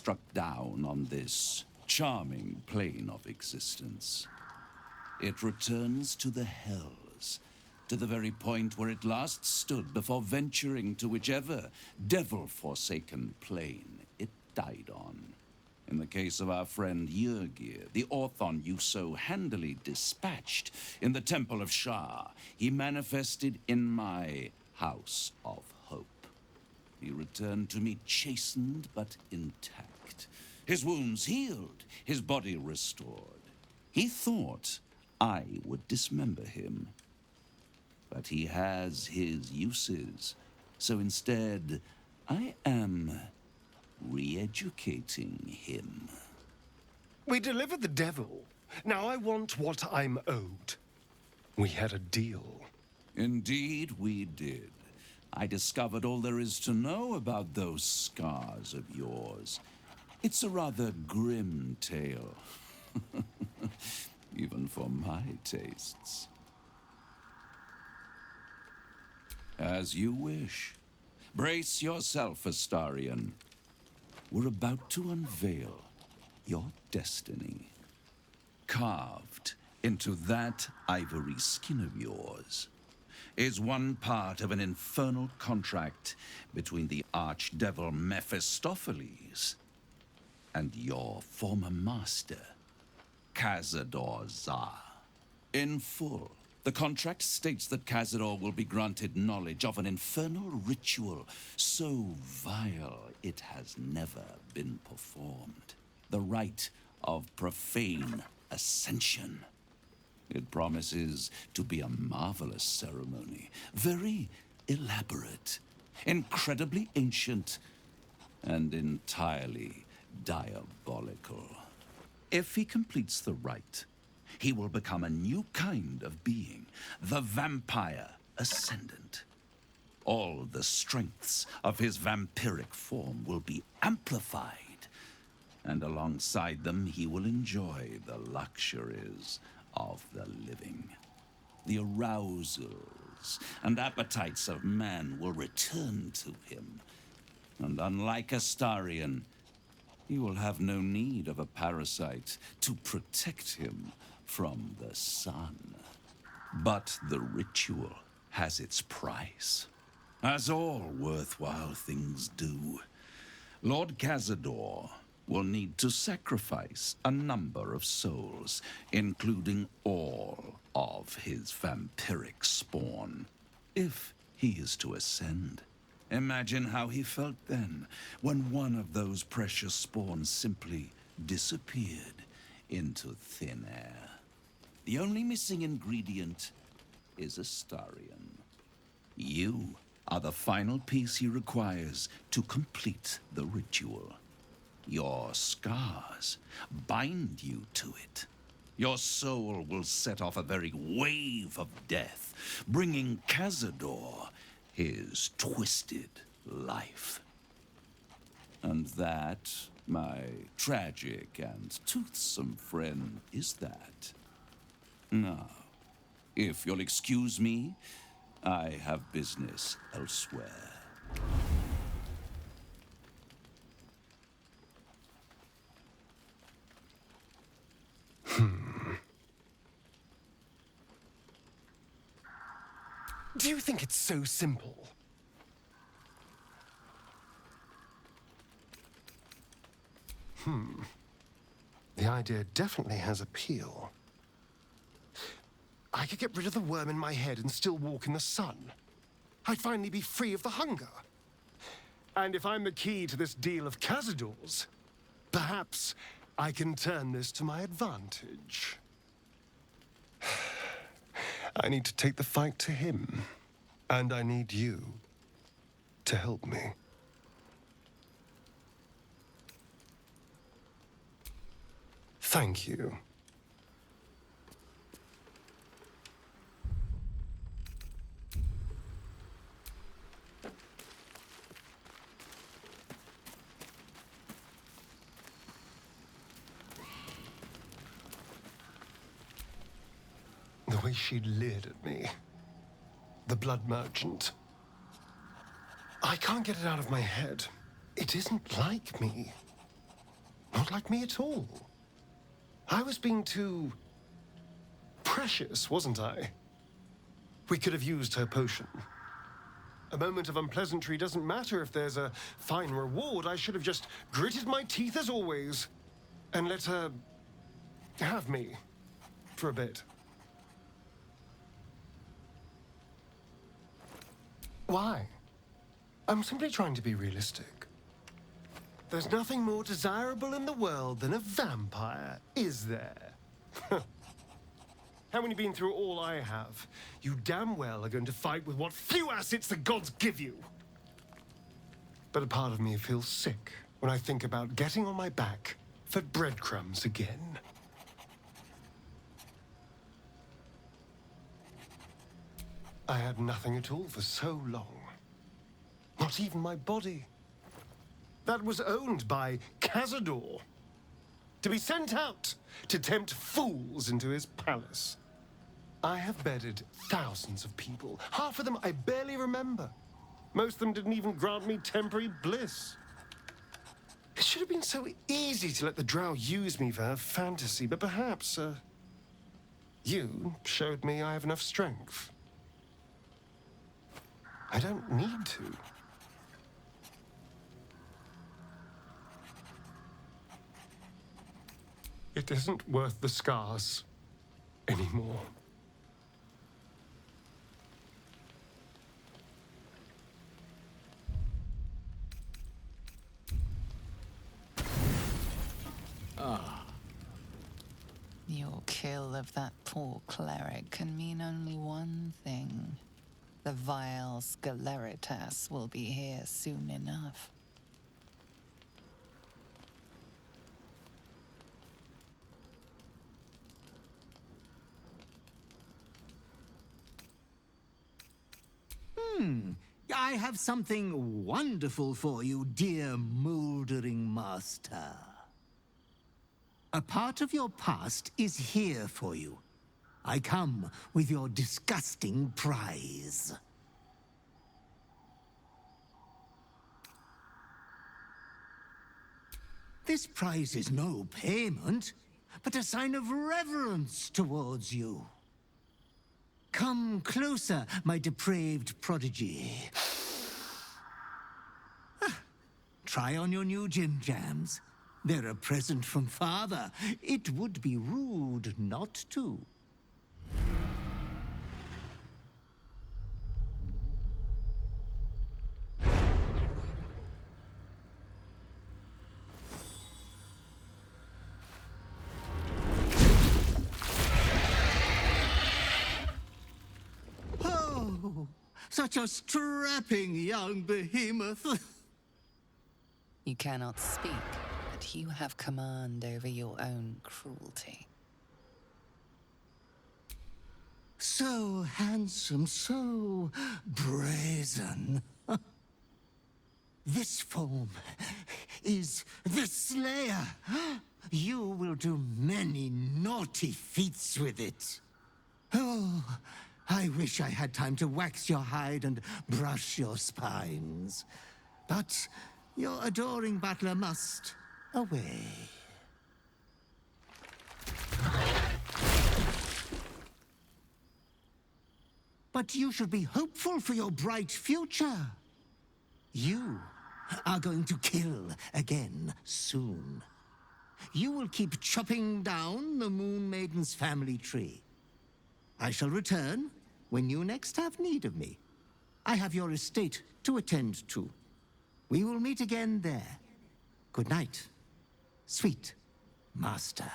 struck down on this charming plane of existence. It returns to the hells, to the very point where it last stood before venturing to whichever devil-forsaken plane it died on. In the case of our friend Yrgir, the Orthon you so handily dispatched in the Temple of Shah, he manifested in my House of Hope. He returned to me chastened but intact, his wounds healed, his body restored. He thought I would dismember him. But he has his uses, so instead, I am re-educating him. We delivered the devil. Now I want what I'm owed. We had a deal. Indeed, we did. I discovered all there is to know about those scars of yours. It's a rather grim tale, even for my tastes. As you wish. Brace yourself, Astarion. We're about to unveil your destiny. Carved into that ivory skin of yours is one part of an infernal contract between the archdevil Mephistopheles and your former master, Cazador Zar. In full, the contract states that Cazador will be granted knowledge of an infernal ritual so vile it has never been performed. The rite of profane ascension. It promises to be a marvelous ceremony, very elaborate, incredibly ancient, and entirely diabolical. If he completes the rite, he will become a new kind of being, the Vampire Ascendant. All the strengths of his vampiric form will be amplified, and alongside them he will enjoy the luxuries of the living. The arousals and appetites of man will return to him, and unlike Astarion, he will have no need of a parasite to protect him from the sun. But the ritual has its price, as all worthwhile things do. Lord Cazador will need to sacrifice a number of souls, including all of his vampiric spawn, if he is to ascend. Imagine how he felt then, when one of those precious spawns simply disappeared into thin air. The only missing ingredient is Astarion. You are the final piece he requires to complete the ritual. Your scars bind you to it. Your soul will set off a very wave of death, bringing Cazador his twisted life. And that, my tragic and toothsome friend, is that. Now, if you'll excuse me, I have business elsewhere. Do you think it's so simple? The idea definitely has appeal. I could get rid of the worm in my head and still walk in the sun. I'd finally be free of the hunger. And if I'm the key to this deal of Cazador's, perhaps I can turn this to my advantage. I need to take the fight to him, and I need you to help me. Thank you. The way she leered at me. The blood merchant. I can't get it out of my head. It isn't like me. Not like me at all. I was being too precious, wasn't I? We could have used her potion. A moment of unpleasantry doesn't matter if there's a fine reward. I should have just gritted my teeth as always and let her have me for a bit. Why? I'm simply trying to be realistic. There's nothing more desirable in the world than a vampire, is there? And when you've been through all I have, you damn well are going to fight with what few assets the gods give you. But a part of me feels sick when I think about getting on my back for breadcrumbs again. I had nothing at all for so long. Not even my body. That was owned by Cazador. To be sent out to tempt fools into his palace. I have bedded thousands of people. Half of them I barely remember. Most of them didn't even grant me temporary bliss. It should have been so easy to let the drow use me for her fantasy, but perhaps, you showed me I have enough strength. I don't need to. It isn't worth the scars anymore. Your kill of that poor cleric can mean only one thing. The vile Sceleritas will be here soon enough. I have something wonderful for you, dear mouldering master. A part of your past is here for you. I come with your disgusting prize. This prize is no payment, but a sign of reverence towards you. Come closer, my depraved prodigy. Try on your new gym jams. They're a present from Father. It would be rude not to. Oh, such a strapping young behemoth. You cannot speak, but you have command over your own cruelty. So handsome, so brazen. This form is the Slayer. You will do many naughty feats with it. Oh, I wish I had time to wax your hide and brush your spines. But your adoring butler must away. But you should be hopeful for your bright future. You are going to kill again soon. You will keep chopping down the Moon Maiden's family tree. I shall return when you next have need of me. I have your estate to attend to. We will meet again there. Good night, sweet master.